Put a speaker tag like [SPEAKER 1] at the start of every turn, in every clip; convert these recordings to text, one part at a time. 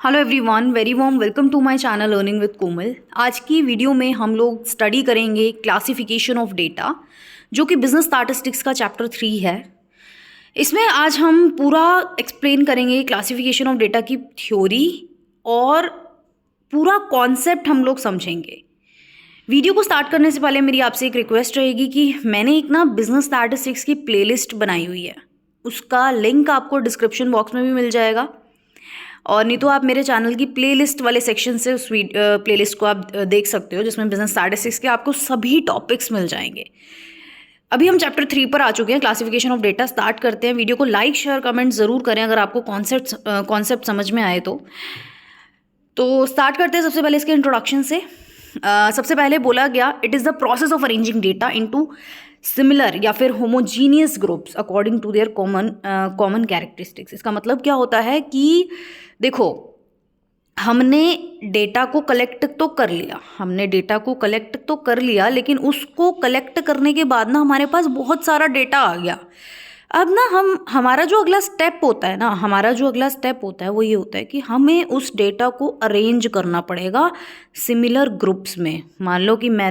[SPEAKER 1] Hello everyone, very warm welcome to my channel learning with Komal. आज की video में हम लोग स्टडी करेंगे क्लासिफिकेशन ऑफ डेटा, जो कि बिजनेस स्टैटिस्टिक्स का चैप्टर 3 है। इसमें आज हम पूरा एक्सप्लेन करेंगे क्लासिफिकेशन ऑफ डेटा की थ्योरी और पूरा कॉन्सेप्ट हम लोग समझेंगे। वीडियो को स्टार्ट करने से पहले मेरी आपसे एक रिक्वेस्ट रहेगी कि मैंने एक बिजनेस स्टैटिस्टिक्स की प्लेलिस्ट बनाई हुई है, उसका लिंक आपको डिस्क्रिप्शन बॉक्स में भी मिल जाएगा, और नहीं तो आप मेरे चैनल की प्लेलिस्ट वाले सेक्शन से उस प्लेलिस्ट को आप देख सकते हो, जिसमें बिजनेस स्टैटिस्टिक्स के आपको सभी टॉपिक्स मिल जाएंगे। अभी हम चैप्टर 3 पर आ चुके हैं, क्लासिफिकेशन ऑफ डेटा। स्टार्ट करते हैं। वीडियो को लाइक शेयर कमेंट ज़रूर करें अगर आपको कॉन्सेप्ट समझ में आए तो स्टार्ट करते हैं सबसे पहले इसके इंट्रोडक्शन से। सबसे पहले बोला गया, it is the process of arranging data into similar या फिर homogeneous groups according to their common characteristics. इसका मतलब क्या होता है कि देखो, हमने डेटा को कलेक्ट तो कर लिया, लेकिन उसको कलेक्ट करने के बाद हमारे पास बहुत सारा डेटा आ गया। अब हमारा जो अगला स्टेप होता है वो ये होता है कि हमें उस डेटा को अरेंज करना पड़ेगा सिमिलर ग्रुप्स में। मान लो कि मैं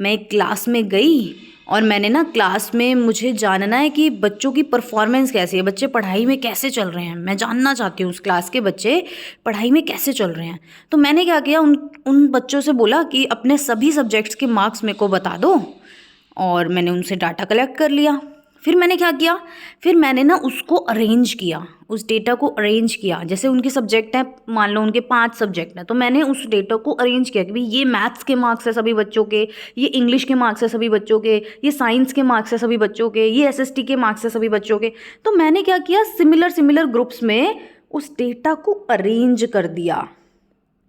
[SPEAKER 1] एक क्लास में गई और मैंने क्लास में मुझे जानना है कि बच्चों की परफॉर्मेंस कैसी है, बच्चे पढ़ाई में कैसे चल रहे हैं। मैं जानना चाहती हूँ उस क्लास के बच्चे पढ़ाई में कैसे चल रहे हैं। तो मैंने क्या किया, उन बच्चों से बोला कि अपने सभी सब्जेक्ट्स के मार्क्स मेरे को बता दो, और मैंने उनसे डाटा कलेक्ट कर लिया। फिर मैंने क्या किया, फिर मैंने उसको अरेंज किया, उस डेटा को अरेंज किया। जैसे उनके सब्जेक्ट हैं, मान लो उनके 5 सब्जेक्ट हैं, तो मैंने उस डेटा को अरेंज किया कि भाई ये मैथ्स के मार्क्स है सभी बच्चों के, ये इंग्लिश के मार्क्स है सभी बच्चों के, ये साइंस के मार्क्स है सभी बच्चों के, ये एसएसटी के मार्क्स है सभी बच्चों के। तो मैंने क्या किया, सिमिलर ग्रुप्स में उस डेटा को अरेंज कर दिया।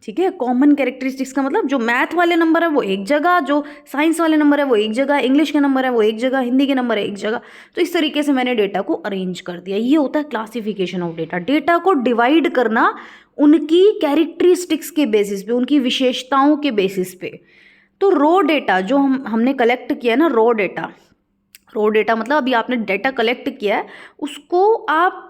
[SPEAKER 1] ठीक है। कॉमन कैरेक्टरिस्टिक्स का मतलब, जो मैथ वाले नंबर है वो एक जगह, जो साइंस वाले नंबर है वो एक जगह, इंग्लिश के नंबर है वो एक जगह, हिंदी के नंबर है एक जगह। तो इस तरीके से मैंने डेटा को अरेंज कर दिया। ये होता है क्लासिफिकेशन ऑफ डेटा। डेटा को डिवाइड करना उनकी कैरेक्टरिस्टिक्स के बेसिस पे, उनकी विशेषताओं के बेसिस पे। तो रो डेटा जो हमने कलेक्ट किया है ना, रो डेटा मतलब अभी आपने डेटा कलेक्ट किया है, उसको आप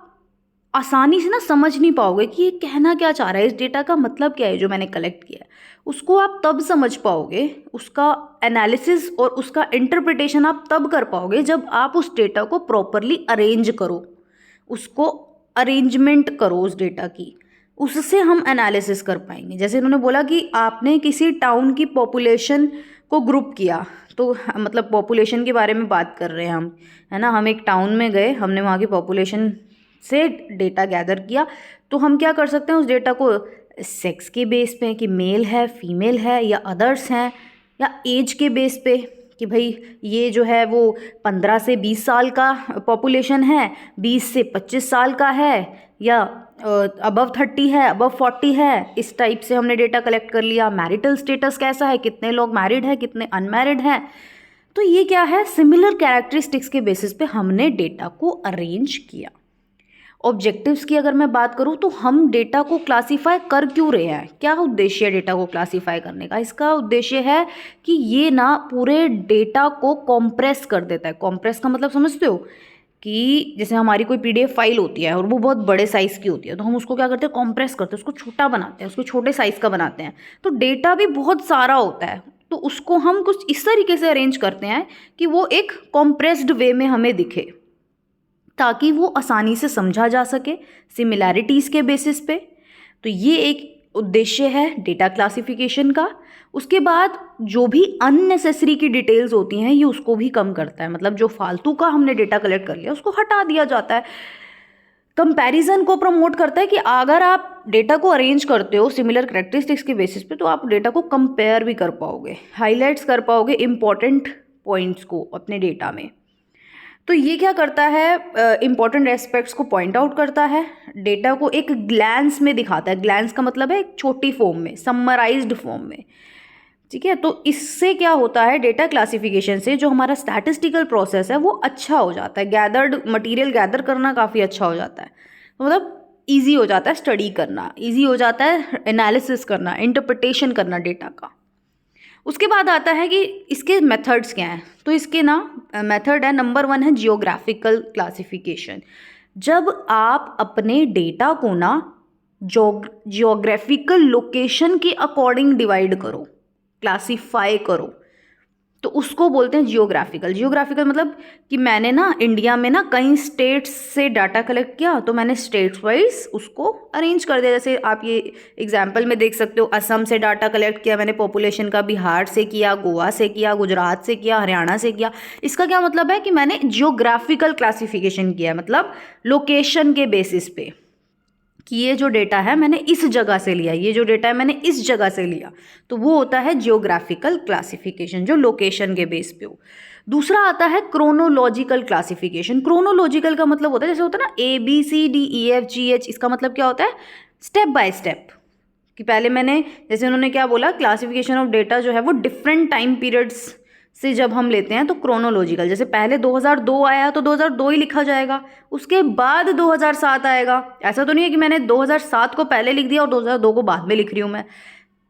[SPEAKER 1] आसानी से समझ नहीं पाओगे कि ये कहना क्या चाह रहा है, इस डेटा का मतलब क्या है जो मैंने कलेक्ट किया है। उसको आप तब समझ पाओगे, उसका एनालिसिस और उसका इंटरप्रिटेशन आप तब कर पाओगे जब आप उस डेटा को प्रॉपरली अरेंज करो, उसको अरेंजमेंट करो उस डेटा की। उससे हम एनालिसिस कर पाएंगे। जैसे इन्होंने बोला कि आपने किसी टाउन की पॉपुलेशन को ग्रुप किया, तो मतलब पॉपुलेशन के बारे में बात कर रहे हैं हम, है ना। हम एक टाउन में गए, हमने वहाँ की पॉपुलेशन से डेटा गैदर किया। तो हम क्या कर सकते हैं, उस डेटा को सेक्स के बेस पे कि मेल है, फीमेल है या अदर्स हैं, या एज के बेस पे कि भाई ये जो है वो 15 से 20 साल का पॉपुलेशन है, 20 से 25 साल का है, या अबव 30 है, अबव 40 है। इस टाइप से हमने डेटा कलेक्ट कर लिया। मैरिटल स्टेटस कैसा है, कितने लोग मैरिड हैं, कितने अनमैरिड हैं। तो ये क्या है, सिमिलर कैरेक्टरिस्टिक्स के बेसिस पे हमने डेटा को अरेंज किया। ऑब्जेक्टिव्स की अगर मैं बात करूं तो हम डेटा को क्लासीफाई कर क्यों रहे हैं, क्या उद्देश्य है डेटा को क्लासीफाई करने का। इसका उद्देश्य है कि ये पूरे डेटा को कॉम्प्रेस कर देता है। कॉम्प्रेस का मतलब समझते हो कि जैसे हमारी कोई पीडीएफ फाइल होती है और वो बहुत बड़े साइज़ की होती है, तो हम उसको क्या करते हैं, कॉम्प्रेस करते हैं, उसको छोटा बनाते हैं, उसको छोटे साइज़ का बनाते हैं। तो डेटा भी बहुत सारा होता है, तो उसको हम कुछ इस तरीके से अरेंज करते हैं कि वो एक कॉम्प्रेस्ड वे में हमें दिखे, ताकि वो आसानी से समझा जा सके सिमिलैरिटीज़ के बेसिस पे। तो ये एक उद्देश्य है डेटा क्लासिफिकेशन का। उसके बाद जो भी अननेसेसरी की डिटेल्स होती हैं, ये उसको भी कम करता है। मतलब जो फालतू का हमने डेटा कलेक्ट कर लिया उसको हटा दिया जाता है। कंपैरिजन को प्रमोट करता है कि अगर आप डेटा को अरेंज करते हो सिमिलर कैरेक्टरिस्टिक्स के बेसिस पे, तो आप डेटा को कंपेयर भी कर पाओगे, हाईलाइट्स कर पाओगे इंपॉर्टेंट पॉइंट्स को अपने डेटा में। तो ये क्या करता है, इंपॉर्टेंट एस्पेक्ट्स को पॉइंट आउट करता है, डेटा को एक ग्लैंस में दिखाता है। ग्लैंस का मतलब है एक छोटी फॉर्म में, समराइज्ड फॉर्म में। ठीक है। तो इससे क्या होता है, डेटा क्लासिफिकेशन से जो हमारा स्टैटिस्टिकल प्रोसेस है वो अच्छा हो जाता है, गैदर्ड मटेरियल गैदर करना काफ़ी अच्छा हो जाता है। तो मतलब ईजी हो जाता है स्टडी करना, ईजी हो जाता है एनालिसिस करना, इंटरप्रिटेशन करना डेटा का। उसके बाद आता है कि इसके मेथड्स क्या हैं। तो इसके मेथड है, नंबर 1 है जियोग्राफिकल क्लासिफिकेशन। जब आप अपने डेटा को जियोग्राफिकल लोकेशन के अकॉर्डिंग डिवाइड करो, क्लासीफाई करो, तो उसको बोलते हैं जियोग्राफिकल। जियोग्राफिकल मतलब कि मैंने ना इंडिया में ना कई स्टेट्स से डाटा कलेक्ट किया, तो मैंने स्टेट्स वाइज उसको अरेंज कर दिया। जैसे आप ये एग्जाम्पल में देख सकते हो, असम से डाटा कलेक्ट किया मैंने पॉपुलेशन का, बिहार से किया, गोवा से किया, गुजरात से किया, हरियाणा से किया। इसका क्या मतलब है कि मैंने जियोग्राफिकल क्लासिफिकेशन किया, मतलब लोकेशन के बेसिस पे कि ये जो डेटा है मैंने इस जगह से लिया, ये जो डेटा है मैंने इस जगह से लिया, तो वो होता है जियोग्राफिकल क्लासिफिकेशन जो लोकेशन के बेस पे हो। दूसरा आता है क्रोनोलॉजिकल क्लासिफिकेशन। क्रोनोलॉजिकल का मतलब होता है, जैसे होता है ना ABCDEFGH, इसका मतलब क्या होता है, स्टेप बाय स्टेप, कि पहले मैंने, जैसे उन्होंने क्या बोला, क्लासिफिकेशन ऑफ डेटा जो है वो डिफरेंट टाइम पीरियड्स से जब हम लेते हैं तो क्रोनोलॉजिकल, जैसे पहले 2002 आया तो 2002 ही लिखा जाएगा, उसके बाद 2007 आएगा। ऐसा तो नहीं है कि मैंने 2007 को पहले लिख दिया और 2002 को बाद में लिख रही हूँ मैं,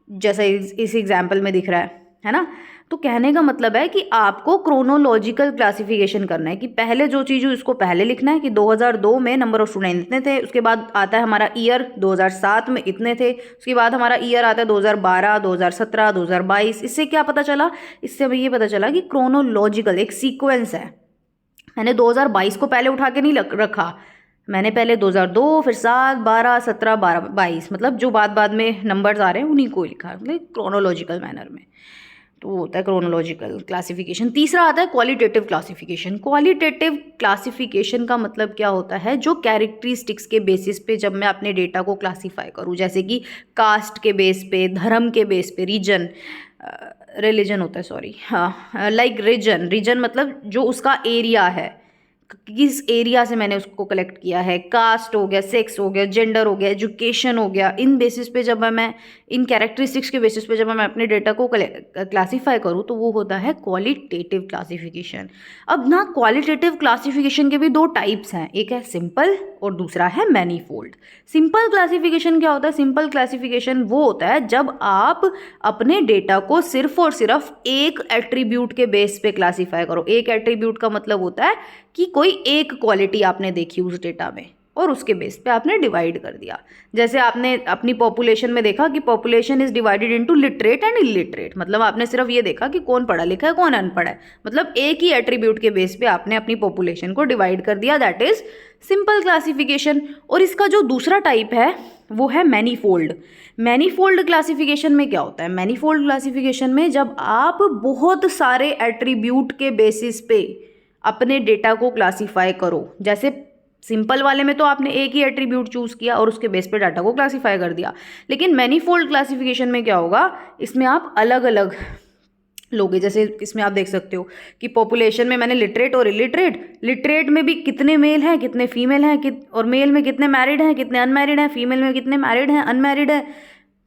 [SPEAKER 1] जैसा इस एग्जाम्पल में दिख रहा है ना। तो कहने का मतलब है कि आपको क्रोनोलॉजिकल क्लासिफिकेशन करना है कि पहले जो चीज़ है उसको पहले लिखना है कि 2002 में नंबर ऑफ स्टूडेंट इतने थे, उसके बाद आता है हमारा ईयर 2007 में इतने थे, उसके बाद हमारा ईयर आता है 2012, 2017, 2022। इससे क्या पता चला, इससे हमें ये पता चला कि क्रोनोलॉजिकल एक सीक्वेंस है। मैंने 2022 को पहले उठा के नहीं रखा, मैंने पहले 2002, फिर 7, 12, 17, 12, 22, मतलब जो बाद में नंबर्स आ रहे हैं उन्हीं को लिखा, मतलब क्रोनोलॉजिकल मैनर में। तो वो होता है क्रोनोलॉजिकल क्लासिफिकेशन। तीसरा आता है क्वालिटेटिव क्लासिफिकेशन। क्वालिटेटिव क्लासिफिकेशन का मतलब क्या होता है, जो कैरेक्टरिस्टिक्स के बेसिस पे जब मैं अपने डेटा को क्लासीफाई करूँ, जैसे कि कास्ट के बेस पे, धर्म के बेस पे, रिलीजन होता है, सॉरी, हाँ, लाइक रीजन मतलब जो उसका एरिया है, किस एरिया से मैंने उसको कलेक्ट किया है, कास्ट हो गया, सेक्स हो गया, जेंडर हो गया, एजुकेशन हो गया, इन बेसिस पे जब मैं इन कैरेक्टरिस्टिक्स के बेसिस पे जब मैं अपने डेटा को क्लासीफाई करूँ तो वो होता है क्वालिटेटिव क्लासिफिकेशन। अब ना क्वालिटेटिव क्लासिफिकेशन के भी दो टाइप्स हैं, एक है सिंपल और दूसरा है मैनीफोल्ड। सिंपल क्लासिफिकेशन क्या होता है, सिंपल क्लासिफिकेशन वो होता है जब आप अपने डेटा को सिर्फ और सिर्फ एक एट्रीब्यूट के बेस पे क्लासीफाई करो। एक एट्रीब्यूट का मतलब होता है कि कोई एक क्वालिटी आपने देखी उस डेटा में और उसके बेस पे आपने डिवाइड कर दिया। जैसे आपने अपनी पॉपुलेशन में देखा कि population is divided into literate and illiterate, मतलब आपने सिर्फ ये देखा कि कौन पढ़ा लिखा है कौन अनपढ़ है, मतलब एक ही एट्रीब्यूट के बेस पे आपने अपनी पॉपुलेशन को डिवाइड कर दिया, दैट इज सिंपल क्लासिफिकेशन। और इसका जो दूसरा टाइप है वो है मैनीफोल्ड। मैनीफोल्ड क्लासिफिकेशन में क्या होता है, मैनीफोल्ड क्लासिफिकेशन में जब आप बहुत सारे एट्रीब्यूट के बेसिस पे अपने डेटा को क्लासीफाई करो, जैसे सिंपल वाले में तो आपने एक ही एट्रीब्यूट चूज किया और उसके बेस पे डाटा को क्लासीफाई कर दिया, लेकिन मैनीफोल्ड क्लासिफिकेशन में क्या होगा, इसमें आप अलग अलग लोगे। जैसे इसमें आप देख सकते हो कि पॉपुलेशन में मैंने लिटरेट और इलिटरेट, लिटरेट में भी कितने मेल हैं कितने फीमेल हैं, और मेल में कितने मैरिड हैं कितने अनमैरिड हैं, फीमेल में कितने मैरिड हैं अनमैरिड है।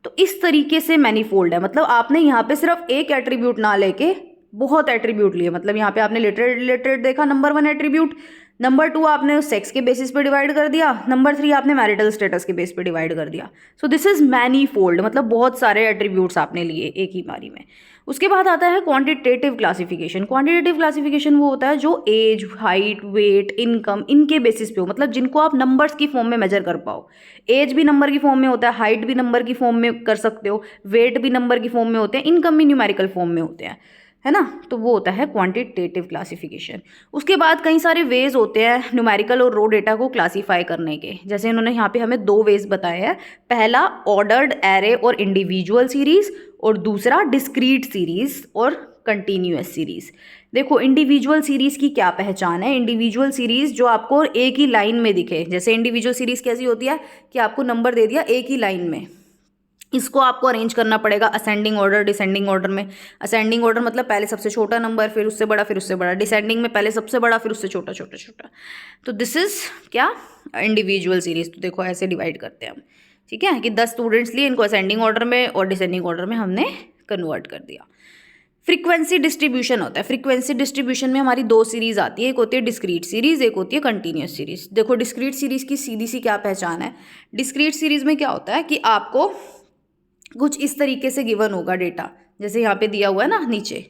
[SPEAKER 1] तो इस तरीके से मैनीफोल्ड है, मतलब आपने यहाँ पे सिर्फ एक एट्रीब्यूट ना लेके बहुत एट्रीब्यूट लिए, मतलब यहाँ पे आपने लिटरेट देखा नंबर 1 एट्रीब्यूट, नंबर 2 आपने सेक्स के बेसिस पे डिवाइड कर दिया, नंबर 3 आपने मैरिटल स्टेटस के बेस पे डिवाइड कर दिया। सो दिस इज मैनीफोल्ड, मतलब बहुत सारे एट्रीब्यूट्स आपने लिए एक ही बारी में। उसके बाद आता है क्वांटिटेटिव क्लासिफिकेशन। क्वांटिटेटिव क्लासिफिकेशन वो होता है जो एज, हाइट, वेट, इनकम, इनके बेसिस पे हो, मतलब जिनको आप नंबर्स की फॉर्म में मेजर कर पाओ। एज भी नंबर की फॉर्म में होता है, हाइट भी नंबर की फॉर्म में कर सकते हो, वेट भी नंबर की फॉर्म में होते हैं, इनकम भी न्यूमेरिकल फॉर्म में होते हैं, है ना। तो वो होता है क्वांटिटेटिव क्लासिफिकेशन। उसके बाद कई सारे वेज होते हैं न्यूमेरिकल और रो डेटा को क्लासीफाई करने के, जैसे इन्होंने यहाँ पे हमें 2 वेज बताए हैं। पहला ऑर्डर्ड एरे और इंडिविजुअल सीरीज, और दूसरा डिस्क्रीट सीरीज और कंटिन्यूअस सीरीज। देखो इंडिविजुअल सीरीज की क्या पहचान है, इंडिविजुअल सीरीज जो आपको एक ही लाइन में दिखे, जैसे इंडिविजुअल सीरीज कैसी होती है कि आपको नंबर दे दिया एक ही लाइन में, इसको आपको अरेंज करना पड़ेगा असेंडिंग ऑर्डर, डिसेंडिंग ऑर्डर में। असेंडिंग ऑर्डर मतलब पहले सबसे छोटा नंबर, फिर उससे बड़ा, फिर उससे बड़ा। डिसेंडिंग में पहले सबसे बड़ा, फिर उससे छोटा छोटा छोटा। तो दिस इज क्या, इंडिविजुअल सीरीज। तो देखो ऐसे डिवाइड करते हैं हम, ठीक है, कि 10 स्टूडेंट्स लिए, इनको असेंडिंग ऑर्डर में और डिसेंडिंग ऑर्डर में हमने कन्वर्ट कर दिया। फ्रीक्वेंसी डिस्ट्रीब्यूशन होता है। फ्रीक्वेंसी डिस्ट्रीब्यूशन में हमारी 2 सीरीज आती है, एक होती है डिस्क्रीट सीरीज, एक होती है कंटिन्यूअस सीरीज। देखो डिस्क्रीट सीरीज की सीधी सी क्या पहचान है, डिस्क्रीट सीरीज में क्या होता है कि आपको कुछ इस तरीके से गिवन होगा डेटा, जैसे यहाँ पे दिया हुआ है ना नीचे,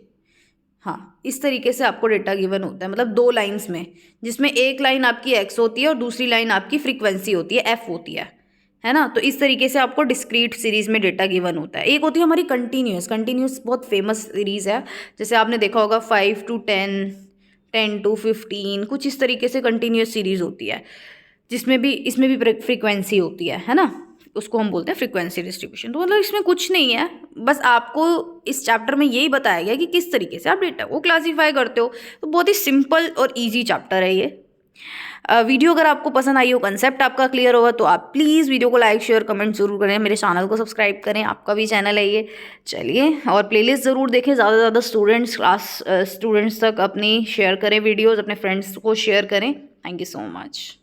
[SPEAKER 1] हाँ इस तरीके से आपको डेटा गिवन होता है, मतलब 2 लाइंस में, जिसमें एक लाइन आपकी एक्स होती है और दूसरी लाइन आपकी फ्रीक्वेंसी होती है, एफ होती है है ना। तो इस तरीके से आपको डिस्क्रीट सीरीज़ में डेटा गिवन होता है। एक होती है हमारी कंटिन्यूस बहुत फेमस सीरीज़ है, जैसे आपने देखा होगा 5 to 10, 10 to 15, कुछ इस तरीके से कंटिन्यूस सीरीज़ होती है, जिसमें भी इसमें भी फ्रीक्वेंसी होती है ना। उसको हम बोलते हैं फ्रीक्वेंसी डिस्ट्रीब्यूशन। तो मतलब इसमें कुछ नहीं है, बस आपको इस चैप्टर में यही बताया गया कि किस तरीके से आप डेटा को क्लासीफाई करते हो। तो बहुत ही सिंपल और ईजी चैप्टर है ये। वीडियो अगर आपको पसंद आई हो, कंसेप्ट आपका क्लियर होगा, तो आप प्लीज़ वीडियो को लाइक शेयर कमेंट जरूर करें, मेरे चैनल को सब्सक्राइब करें, आपका भी चैनल है ये। चलिए, और प्लेलिस्ट ज़रूर देखें, ज़्यादा से ज़्यादा स्टूडेंट्स तक अपनी शेयर करें वीडियोज़, अपने फ्रेंड्स को शेयर करें। Thank you so much.